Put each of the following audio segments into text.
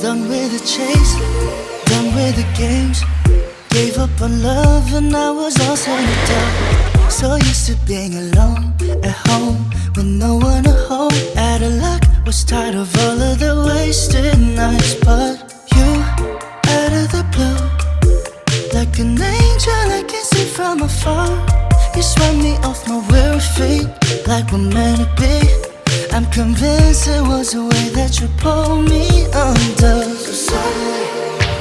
done with the chase, done with the games. Gave up on love and I was all said and done. So used to being alone at home with no one to hold. Out of luck, was tired of all of the wasted nights. But you, out of the blue, like an angel I can see from afar. You swept me off my weary feet like we're meant to be. I'm convinced it was the way that you pulled me under. So suddenly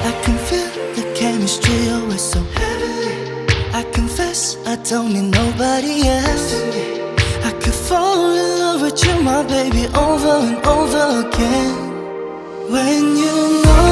I can feel the chemistry always so heavily. I confess I don't need nobody else. I could fall in love with you, my baby, over and over again. When you know,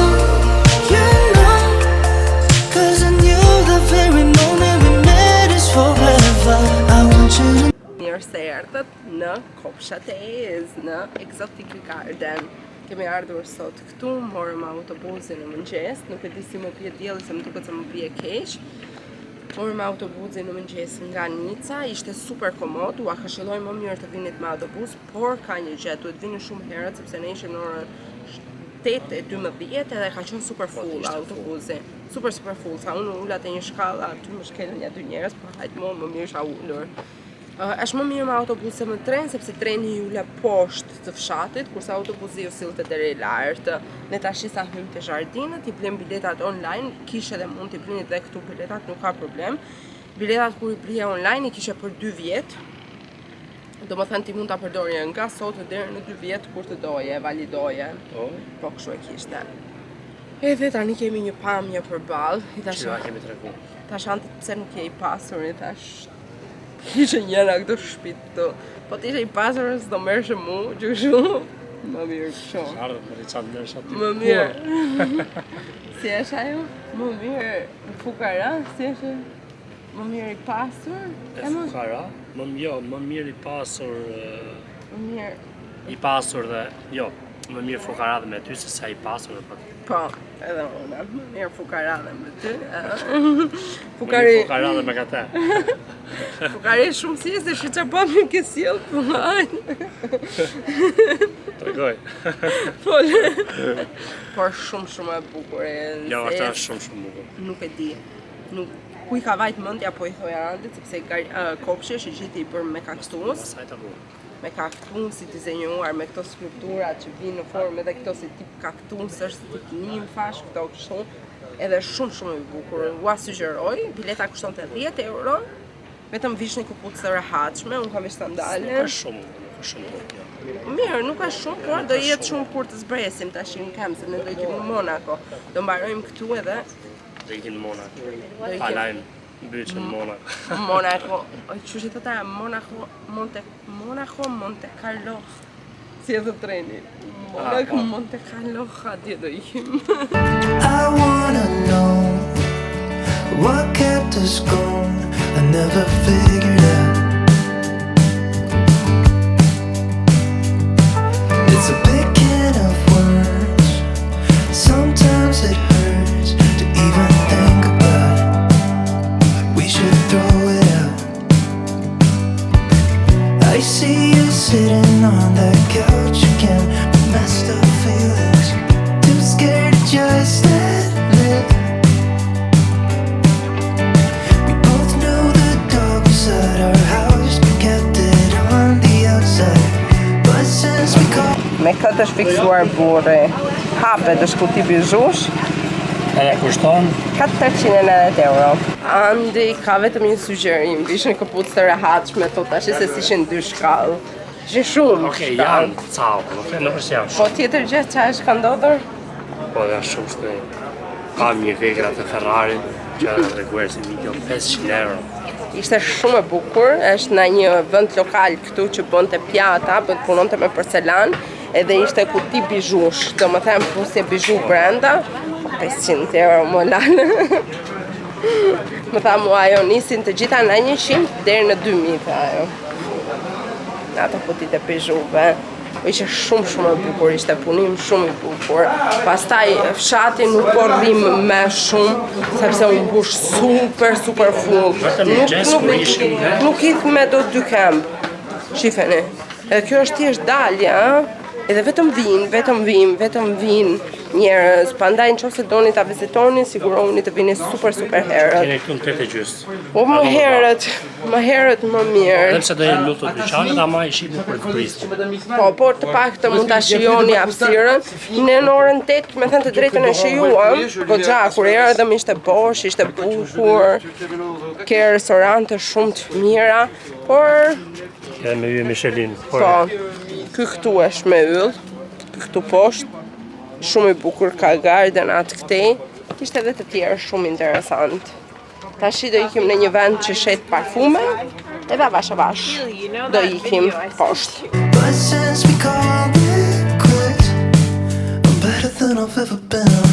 cause I knew the very moment we met is forever. I want you to Mirë se erdhët në Kopshat e Ez, në Exotic Garden. Kemi ardhur sot këtu, morëm autobusin në mëngjes, nuk e di si më pje dielli se më duket se më pje keq. Morëm autobusin në mëngjes nga Nica, ishte super komod, ua këshilloj më mirë të vinit me autobus, por ka një gjë, duhet vini shumë herët sepse ne ishim në orën 8:12 edhe ka qenë super full autobusi. Super full, sa unë ullat e një shkalla, aty më shkelën ja 2 njerëz, por hajtë më mirë isha ullur. Është më mirë me autobus se me tren, sepse treni ju la poshtë të fshatit, kurse autobusi ju sillte deri lart. Ne tash sa hym te Jardinët, i blem biletat online, kishe edhe mund t'i blini edhe këtu biletat, nuk ka problem. Biletat kur i blije online i kishe për 2 vjet. Domethënë ti mund ta përdorje nga sot deri në 2 vjet kur të doje, validoje. Po kështu e kishte. Edhe tani kemi një pamje përballë, i tash kemi tregu. Tash anti pse nuk je i pasur, i tash kishe njëra këto shtëpit këtu. Po t'ishe i pasur s'do merrshe mu, gjyshu. Më mirë kështu. Ardhët më ricat nërsh aty. Më mirë. Si është ajo? Më mirë fukara, si është? Më mirë i pasur? E fukara? Më mirë i pasur... Më mirë... I pasur dhe... Jo, më mirë fukara dhe me ty se sa i pasur dhe për... Po, edhe unë, më mirë fukara dhe me ty. Fukari... Më mirë fukara dhe me ka te. Fukari shumë si se shi qa po mirë ke sjellë për Tregoj. Por shumë e bukur e nxehtë. Jo, është shumë bukur. Nuk e di. Ku i ka vajt mendja po i thoja Randit, sepse Kopshi është i gjithë i bërë me kaktus. Me kaktus si dizenjuar, me këto skulptura që vinë në formë edhe këto si tip kaktus, është tip nimfash, këto kështu. Edhe shumë i bukur. Ua sugjeroj, bileta kushtonte 10 euro. Vetëm vishni këpucë të rehatshme, unë kam i sandale. Nuk është shumë bukur. Mirë, nuk është shumë, por do jetë shumë kur të zbresim tash në kem, se ne do ikim në Monaco. Do mbarojmë këtu edhe. Do ikim në Monaco. Palajm mbyçën Monaco. Monaco. Çuçi thotë Monaco, Monte Carlo. Si edhe treni. Monaco, Monte Carlo, atje do ikim. I wanna know what kept us going. I never figured out. It's a big can of worms. Sometimes it hurts to even think about it. We should throw it out. I see you sitting on that couch again with messed up feelings. Too scared to just admit. We both knew the dog was at our house, but kept it on the outside. But since we caught Me këtë është fiksuar burri. Hapet është kuti bizhush. Edhe kushton 490 euro. Andi ka vetëm një sugjerim, vishin këpucë të rehatshme, thot tash se si ishin 2 shkallë. Ishin shumë. Okej, janë cao, nuk është janë Po shumë. tjetër gjë që është ka ndodhur? Po janë shumë shpejt. Kam një vekra të Ferrari që edhe treguar si 1.500.000 euro. Ishte shumë e bukur, është në një vend lokal këtu që bënte pjata, punonte me porcelan, edhe ishte kuti bizhush, do më them pusje bizhu brenda, 500 euro më lanë. Më tha mua ajo nisin të gjitha nga 100 deri në 2000 tha ajo. Ato kutit e bizhuve. Ishte shumë e bukur, ishte punim shumë i bukur. Pastaj fshati nuk po rrim me shumë, sepse u mbush super full. Nuk hith me do 2 këmbë. Shifeni. Edhe kjo është thjesht dalja, edhe vetëm vin. njerëz. Prandaj nëse doni ta vizitoni, sigurohuni të vini super herët. Keni këtu në 8:30. Po më herët më mirë. Edhe pse do jeni lutë dyqanet, ama i shihni për të prisur. Po të paktën mund ta shijoni hapësirën. Ne në orën 8, me thënë të drejtën e shijuam, goxha kur erdhëm ishte bosh, ishte bukur. Ke restorante shumë të mira, por Edhe me yje Michelin. po, ky këtu është me yll, këtu poshtë, shumë i bukur, ka garden atë këtej, kishte edhe të tjerë shumë interesant. Tash do ikim në një vend që shet parfume, edhe avash do ikim poshtë. But since we called it quits, I'm better than I've ever been.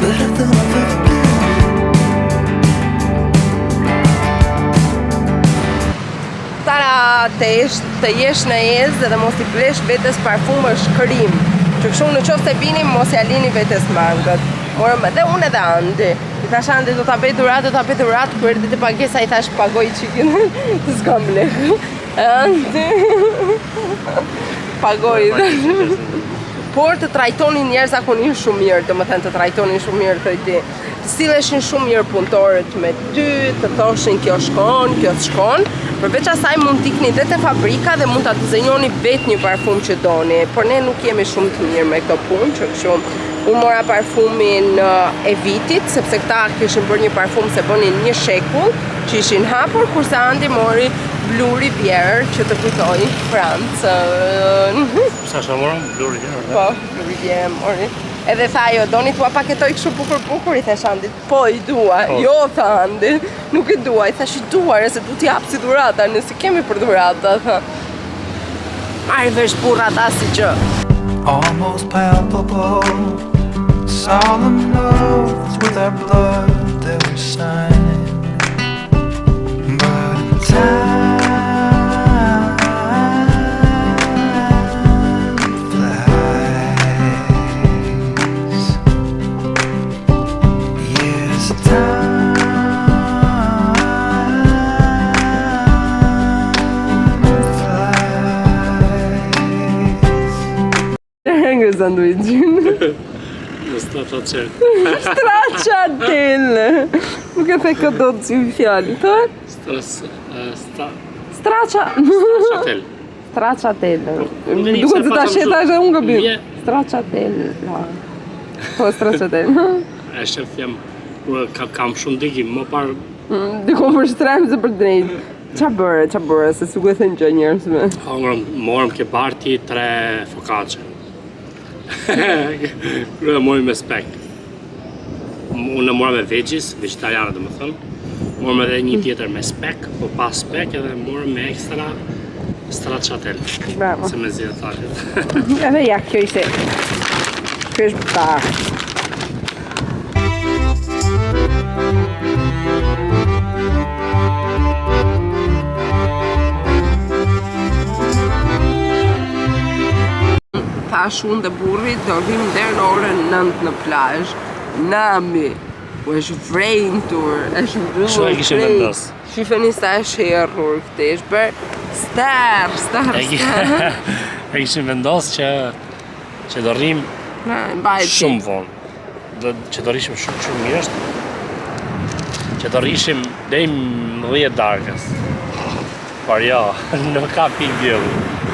Better than I've ever been. Tara të jesh në ezë dhe mos i blesh vetes parfume shkrim. Që kështu në qoftë se vini mos ja lini vetes mangët. Morëm edhe unë edhe Andi. I thash Andi do ta bëj dhurat, kur erdhi te pagesa i thash pagoj çikin. Të s'kam lek. Andi. Pagoj. Por të trajtonin njerëz zakonisht shumë mirë, domethënë të trajtonin shumë mirë thojti. Të silleshin shumë mirë punëtorët me ty, të thoshin kjo s'shkon. Përveç asaj mund t'ikni dhe te fabrika dhe mund ta dizenjoni vetë një parfum që doni, por ne nuk jemi shumë të mirë me këtë punë, që kështu. Unë mora parfumin e vitit, sepse këta kishin bërë një parfum se bënin 1 shekull, që ishin hapur, kurse Andi mori Blue Rivière që të kujtoj Francën. Sa morëm Blue Rivière? Po, Blue Rivière mori. Edhe tha jo, doni t'ua paketoj kështu bukur, i thash Andit, po i dua, jo tha Andi, nuk i dua, i thash i duar, se du t'i hap si dhurata, nëse kemi për dhurata, tha. Marri vesh burrata si gjë. Almost palpable, solemn oaths with our blood that we signed. But in time flies. Yes, time flies. Nga sanduiqin. Në Stracciatell. Stracciatell. Nuk e the këtë si fjalë, të? Stracciatell. Stracciatell. Veni, Duket se se ta pasam sheta shumë. është unë gabim. Vje. Stracciatell. Po Stracciatell. E shef jam, kam shumë dikim, më parë Dikon për shtrem se për drejt. Qa bërë, se s'u e thënë gjë njerëzve. morëm ke parti 3 focacce. Kërë morëm me spek. Unë e morëm me veggies, vegetariane dhe më thënë. Morëm edhe një tjetër me spek, po pas spek edhe morëm me ekstra stracciatell. Bravo. Se me zhjetë thashet. Edhe ja, kjo ishte. Kjo është butar. Thash unë dhe burrit do rrim deri në orën 9 në plazh. Nami, u është vrejtur, është mbyllur. Kështu e kishim vendos. Shifeni sa është herrur këtë, është bërë star. E kishim vendos që do rrim shumë vonë. Që do rishim shumë mirë është që do rishim deri në 10 darkës. Por jo, nuk ka pikë dielli.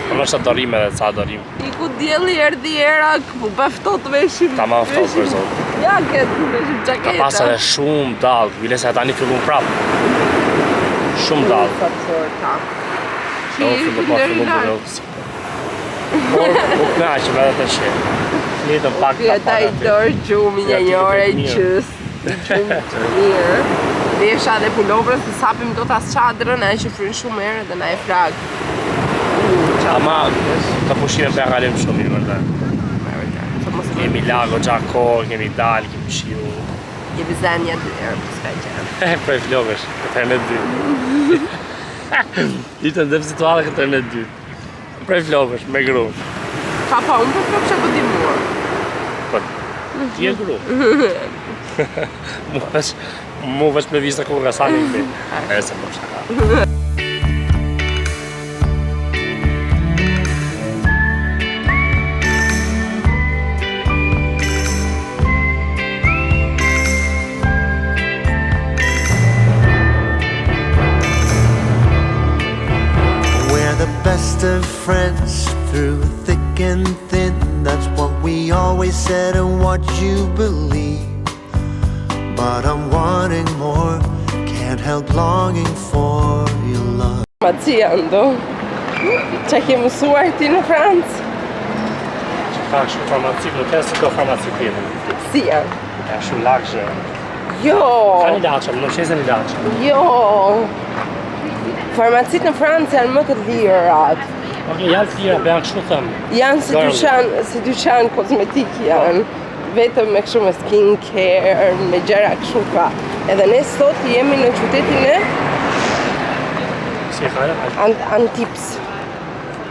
Por nështë do rrim edhe ca do rrim. I ku dielli erdhi era, ku beftot veshim. Ta ma ftohtë për zotë. Ja, këtë veshim Ka gjaketa. pas edhe shumë dallë, bile se tani fillun prapë. Shumë dallë. Sa sorta. Do fillun për rrugës. Por knaqem edhe të shih. Jetën pak Fjeta i dorë gjumi një ore i qës. Gjumë të mirë. Vesha dhe pulovrës të sapim do t'as qadrën, e që frynë shumë erë dhe na e flagë. Ama të pushime për kalim shumë mirë vërtet. Kemi lago gja kohë, kemi dalë, kemi shiu. Jemi zenja të erë, për s'ka qenë. Prej flogësh, këtë e me dy. Ditën dhe situatë këtë e me dy. Prej flogësh, me gru. Pa, unë për flokë që këtë mua. Po, ti e gru. Mu veç me vista ku nga sani në e se më shaka. through thick and thin. That's what we always said and what you believe. But I'm wanting more, can't help longing for your love. Ando. Qa ke mësuar ti në Francë? Që ka kështu farmaci, nuk e s'ka farmaci tjetër. Si janë? Ja shumë lakshë. Jo! Ka një laqëm, nuk qesë një laqëm. Jo! Farmacit në Francë janë më të lirat. Ok, janë të lira, bëjan kështu thëmë. Janë si dyqan kozmetik janë. Vetëm me kështu me skin care, me gjera kështu ka. Edhe ne sot jemi në qytetin e Si ka Antips.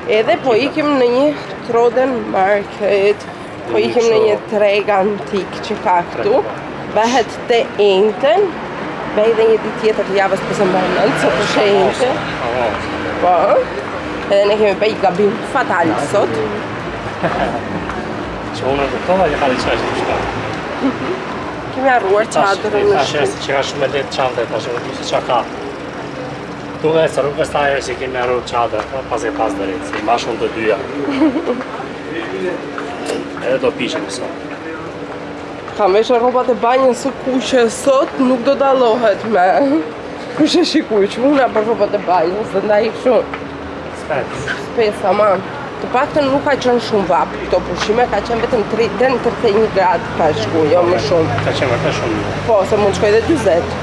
Edhe po ikim në një Troden Market, po ikim në një treg antik që ka këtu. Bëhet të ejnëtën, bëhet dhe një ditë tjetër të javës për së mërënën, që për shë ejnëtë. Po, edhe ne kemi bëj gabim fatal sot. Që unë në tova një hali qashtë në shka. Kemi arruar qadrën në shkë. Që ka shumë e letë qante, ta shumë të që ka. Duke e së rrugës ta e si kemi arru qadrë, pas e pas dërit, si ma shumë të dyja. Edhe do pishe në sot. Kam veshë rrobat e banjën së kuqe sot, nuk do dalohet me. Kush e shikuj që muna për rrobat e banjën, së ndaj shumë. Spes, aman. Të paktën nuk ka qenë shumë vap, këto pushime ka qenë vetëm 31 gradë ka shku, jo më shumë. Ka qenë vërtet shumë. Po, se mund shkoj dhe 20.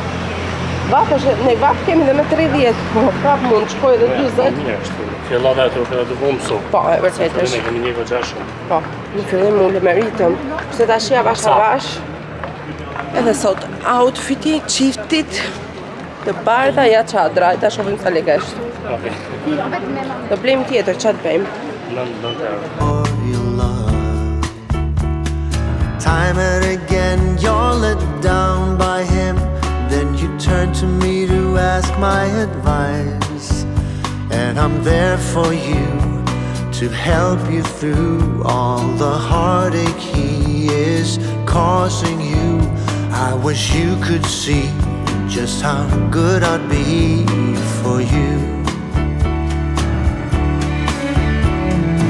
Vap është, ne vap kemi dhe me 30, po prap mund shkoj dhe 20. Mirë është, fillove e të vumë su. Po, e vërtet është. Ne kemi një vëgja shumë. Po, në fillim unë me ritëm, se ta shia vash a vash. Edhe sot, outfiti, qiftit, të bardha ja qadra, e ta shofim sa legeshtë. Okay. Do blejmë tjetër, që të bëjmë? For your love. Time and again you're let down by him. Then you turn to me to ask my advice. And I'm there for you, to help you through all the heartache he is causing you. I wish you could see just how good I'd be for you.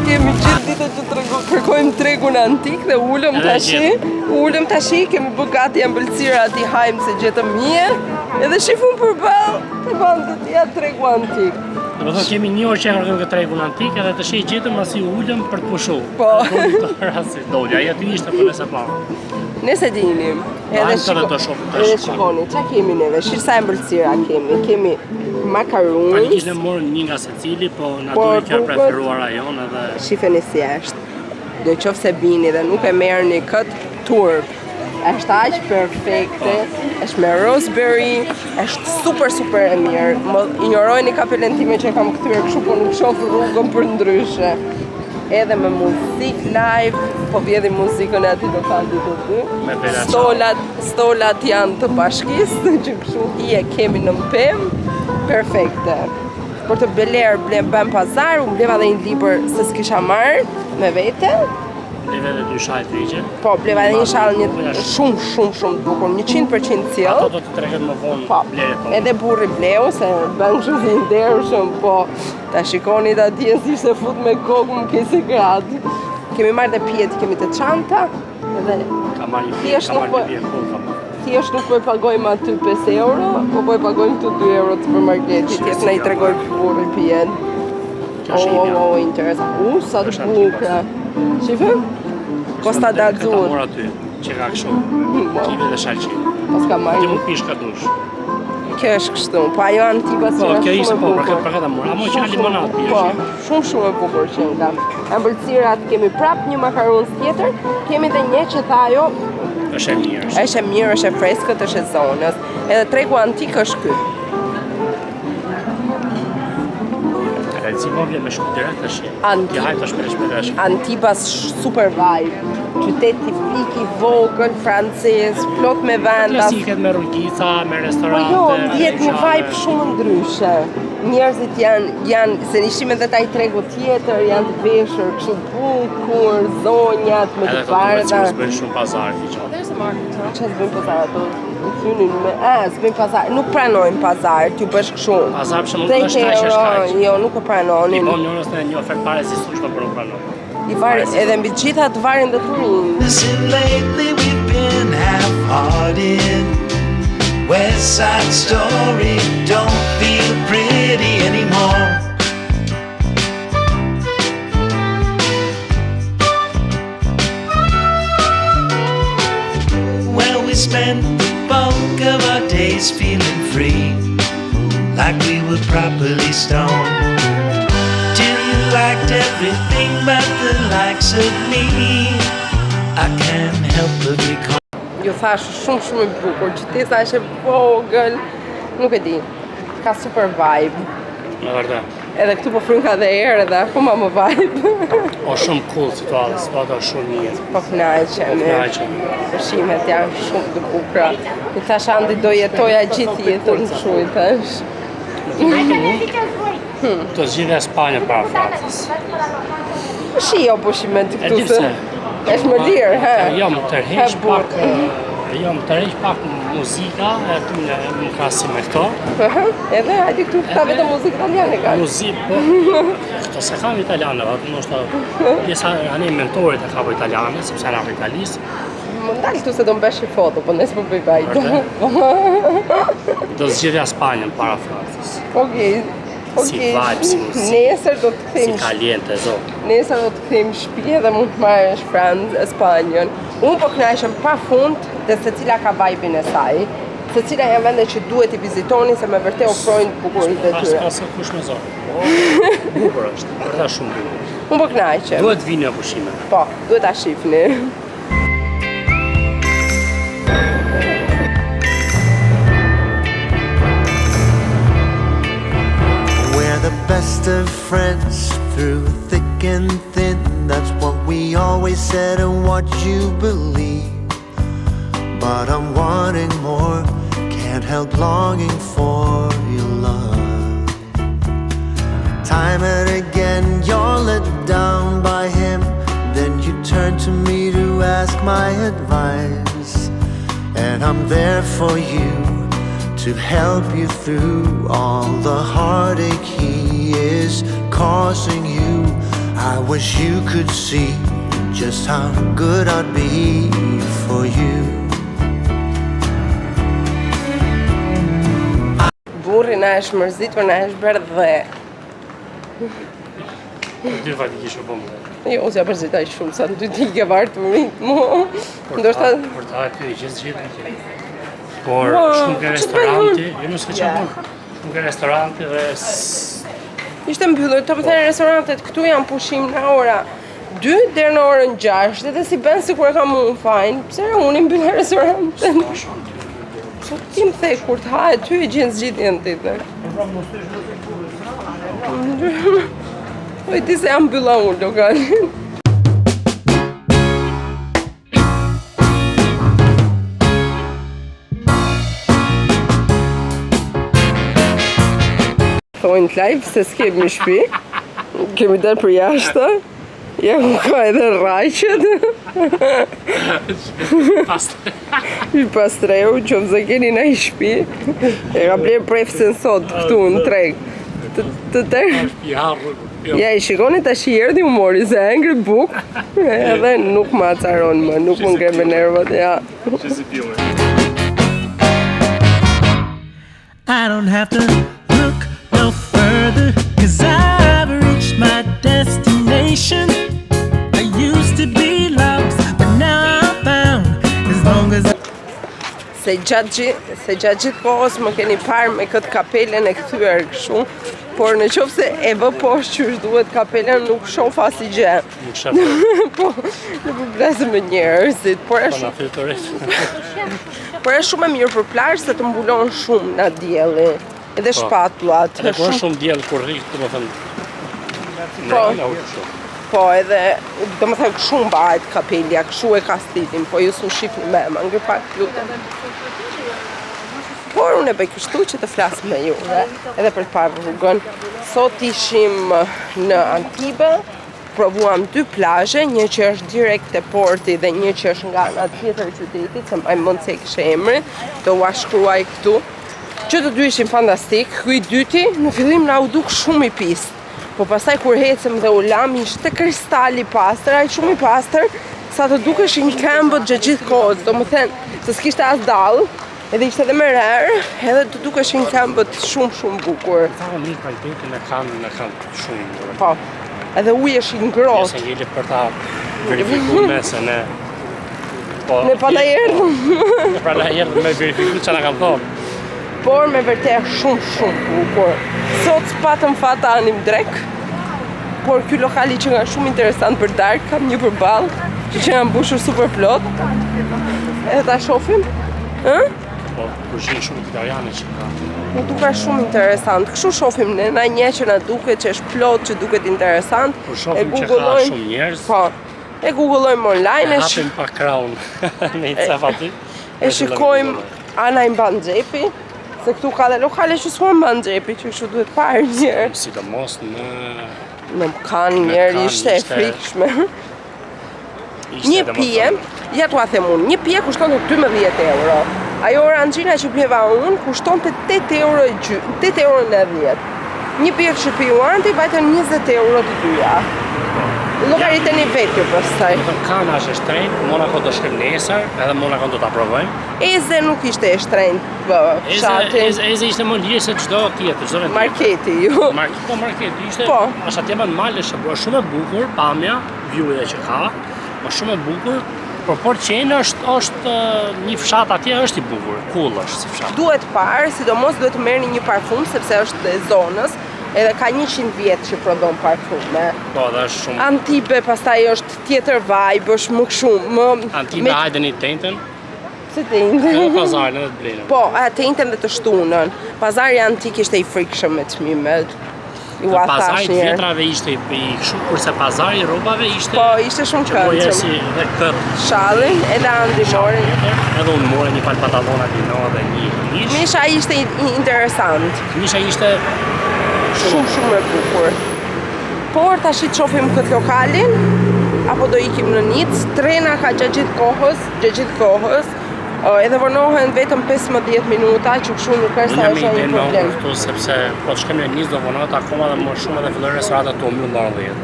Kemi gjithë ditë që kërkojmë tregun antik dhe ullëm tashi, kemi bë gati ëmbëlsira ati hajmë se gjetëm mje, edhe shifun përballë të bandët ja tregu antik. Do të thotë kemi një orë që kërkojmë këtë tregun antik edhe të shih gjetëm asi ullëm për të pushu. Po. Dolja, aja ty ishte për nëse pa. Nese dinim. Edhe shikoni, qa kemi neve? Shirë ëmbëlsira kemi makaruns. Praktikisht ne morën një nga secili, po na duri kjo preferuara jon edhe shifeni si është. Do qoftë se bini dhe nuk e merrni këtë turp. Është aq perfekte, është me roseberry, është super e mirë. Më injorojni kapelen time që kam kthyer kështu, po nuk shoh rrugën për ndryshe. Edhe me muzikë live, po vjedhi muzikën e atij lokalit të dy. Stolat janë të bashkisë, që kështu i e kemi në pemë. Perfekte. Për të belerë bëm pazar, unë bleva dhe një libër se s'kisha marrë me vete. Bleva dhe 2 shaj të rigje. Po, bleva dhe një shallë një shumë bukur, 100% cilë. Ato do të treket më vonë blere po. Edhe burri bleu, se bën shumë i ndershëm, po ta shikoni të atje si se fut me kokë më kesi gradë. Kemi marrë dhe pjetë, kemi të çanta, edhe ka marrë një pjetë full. Thjesht nuk po e pagojmë aty 5 euro, po e pagojmë të 2 euro të supermarketit, tjetë na i tregoj burri pjetë. Interesant. Sa të buka. Shifë? Costa d'Azur. Këta mora ty, që ka kështu. Kive dhe shalqi. Pas ka marrë. Ti mund pish ka dush. Kjo është kështu, po ajo Antipas që është shumë e bukur. Po, për këta mora. Amo që ka limonat pjesh. Po, shumë e bukur që nga. Ëmbëlsirat kemi prap një makaruns tjetër, kemi dhe një që tha ajo është e mirë. Është e mirë, është e freskët, është e zonës. Edhe tregu antik është ky. Recimovje me shku direkt të shi. Ti hajt është me shperesh. Antipas super vibe. Qytet tipik i vogël, francez, plot me venda. Klasiket me rrugica, me restorante. Po jo, vjet një vibe shumë ndryshe. Njerëzit janë se ishim edhe taj tregu tjetër, janë të veshur kështu bukur, zonjat me të bardha. Edhe të bëjnë shumë pazar, Çfarë s'bën pazar ato? Synin me, s'bën pazar, nuk pranojnë pazar, t'ju bësh kështu. Pazar për shembull është kaq është kaq. Jo, nuk e pranonin. Po njërës në një ofertë pare ekzistueshme për nuk pranon. I varet edhe mbi gjitha të varin dhe turin. Listen, lately we've been half-hearted. West Side Story don't feel pretty anymore. Well, we spent the bulk of our days feeling free, like we were properly stoned. Till you liked everything but the likes of me. I can't help but recall. Ju thash shumë i bukur, qytesa është e vogël, nuk e di, ka super vibe. Në vërtet. Edhe këtu po fryn ka dhe erë edhe akoma më vibe. O shumë cool situata është shumë mirë. Po kënaqemi. Pushimet janë shumë të bukura. I thash Andi do jetoja gjithë jetën kështu i thash. Të zgjidhja Spanjën para Francës. Jo pushimet këtu pse? Është më lirë, he? Jo, më tërheq pak muzika, e tu në krahasim me këto. Edhe hajde këtu ka vetëm muzikë italiane ka. Muzikë, po. Këto se kam italiane, ndoshta pjesa ani mentorit e ka po italiane, sepse janë italisë. Më ndalë këtu se do mbesh i foto, po nesër po bëj vajtë. Do zgjidhja Spanjën para Francës. Okej. Si vibe, si muzikë. Nesër do të kthejmë. Si caliente, zo. Nesër do të kthejmë shtëpi dhe mund të marrësh Spanjën. Unë po kënaqem pafund dhe secila ka vibe-in e saj. Secila janë vende që duhet i vizitoni se me vërtet ofrojnë bukuritë e tyre. Pas kush me zo. Bukur është, vërtet shumë bukur. Unë po kënaqem. Duhet vini në pushime. Po, duhet ta shihni. The best of friends through thick and thin. That's what we always said and what you believe. But I'm wanting more, can't help longing for your love. Time and again you're let down by him. Then you turn to me to ask my advice. And I'm there for you, to help you through all the heartache he is causing you. I wish you could see just how good I'd be for you. Burri na është mërzitur, na është bërë dhe. Dy vati kishe bëmë. Jo, ose ja përzitaj shumë, sa në dy ti ke vartë më rritë mu. Ndoshta... Për ta e ty gjithë. Por shumë ke restoranti, jo nuk s'ke që punë, shumë ke restoranti dhe... Ishte mbyllur, të më thënë restorantet këtu janë pushim në ora 2 deri në orën 6, dhe si ben si kur e kam unë fajn, pse unë i mbyllë restorantet? Po ti më thej, kur të haje ty e gjenë zgjidhjen të të. Po i ti se jam mbylla unë lokalin. Thojnë të live se s'kemi shtëpi, kemi dalë për jashtë, ja ku ka edhe rraqet. Pastreu, qoftë se keni në shtëpi, e ka blerë prefësin sot këtu në treg. Të tërë. Ja, i shikoni tash i erdhi humori se e ngri bukë, edhe nuk ma acaron më, nuk më ngre me nervat, ja. I don't have to look no further, 'cause I've reached my destination. I used to be lost, but now I'm found. As long as Se gjatë gjithë kohës më keni parë me këtë kapelen e kthyer kështu, por në qoftë se e vë poshtë që është duhet kapelen, nuk shoh asgjë. Nuk shef. Po, nuk vlasë me njerëzit, por është por është shumë e mirë për plazh se të mbulon shumë nga dielli. Edhe shpatullat. Edhe kur është shumë diell kur rrit, domethënë. Po, edhe domethënë shumë mbahet kapelja, kështu e ka stilin, po ju s'u shihni më, më ngri pak lutem. Por unë e bëj kështu që të flas me juve, edhe për të parë rrugën. Sot ishim në Antibë, provuam 2 plazhe, një që është direkt te porti dhe një që është nga ana tjetër e qytetit, se më mund se kishte emrin, do ua shkruaj këtu. Që të dy ishin fantastik, ky i dyti në fillim na u duk shumë i pist. Po pastaj kur ecëm dhe u lam ishte kristal i pastër, ai shumë i pastër, sa të dukeshin këmbët gjatë gjithë kohës, domethënë se s'kishte as dall, edhe ishte edhe më rerë, edhe të dukeshin këmbët shumë bukur. Ta një kvalitetin e kanë shumë. Po, edhe uji është i ngrohtë. Se jeli për ta verifikuar se ne po. Ne pa ta erdhëm. Ne pra na erdhëm me verifikuar çfarë na kanë thonë. Por me vërtet shumë bukur. Sot s'patëm fat ta anim drek, por ky lokali që nga shumë interesant për darkë, kam një përballë që janë mbushur super plot. Edhe ta shohim. Po, kushin shumë italiane që ka. Më duket shumë interesant. Kështu shohim ne na një që na duket që është plot, që duket interesant. Kur shohim që ka shumë njerëz. Po. E googullojmë online, e hapim pa kraun me i cef aty. E shikojmë ana i mban xhepi, se këtu ka dhe lokale që s'u mban xhepi, që kështu duhet parë njerë. Sidomos në kanë njerë ishte e frikshme. Një pije, ja t'ua them unë, një pije kushton të 12 euro. Ajo orangjina që pjeva unë kushton të 8 euro në 10. Një pije që pijuanti vajtën 20 euro të dyja. Llogaritën i vetë pastaj. Kana është e shtrenjtë, Monaco do shkojmë nesër, edhe Monaco do ta provojmë. Eze nuk ishte e shtrenjtë, fshati. Eze ishte më lirë se çdo tjetër, çdo vend. Marketi, jo. Marketi ishte. Është atje më mal është bërë shumë e bukur, pamja, view-ja që ka, është shumë e bukur. Por Porcena është një fshat atje është i bukur, cool është si fshat. Duhet parë, sidomos duhet të merrni një parfum sepse është e zonës. Edhe ka 100 vjet që prodhon parfume. Po, dhe është shumë. Antibe pastaj është tjetër vibe, është më shumë. Antibe hajde një tenten. Si tenten? Edhe pazarin edhe të blenën. Po, tenten dhe të shtunën. Pazari antik ishte i frikshëm me çmimet. Pazari të vjetrave ishte i kështu, kurse pazari i rrobave ishte. Po, ishte shumë këndshëm. Që si dhe këtë. Shallin, edhe Andri mori. Edhe unë more një fal pantallona dino dhe një mish. Misha ishte interesant. Misha ishte shumë e bukur. Por tash i shohim këtë lokalin apo do ikim në Nicë. Trena ka gjatë gjithë kohës. Edhe vonohen vetëm 15 minuta, që kështu nuk është sa është një problem. Këtu sepse po të shkojmë në Nicë do vonohet akoma dhe më shumë edhe fillojnë restorantet të mbyllën në 10.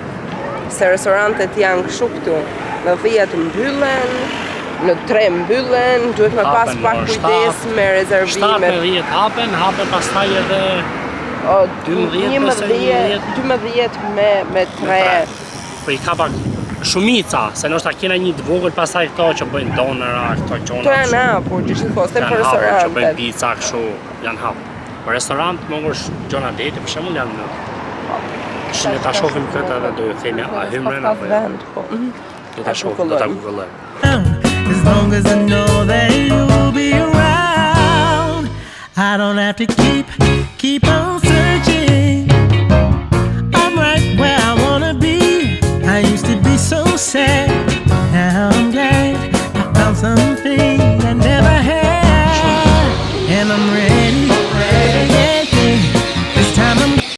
Se restorantet janë kështu këtu. Në 10 mbyllen, në 3 mbyllen, duhet me pas pak kujdes me rezervimet. 7-10 hapen pastaj edhe 12 me 3. Po i ka pak shumica, se nështë kena një të vogël pastaj këto që bëjnë donera, këto qona. Këto janë hapur, gjithkohës për restorantet. Që bëjnë pizza, kështu, janë hapur. Për restorant, më ngërë gjona deti, për shembull janë në. Që ne ta shohim këtë edhe do ju themi a hymren apo jo. Do ta shohim, do ta googlojmë. As long as I know that you'll be around, I don't have to keep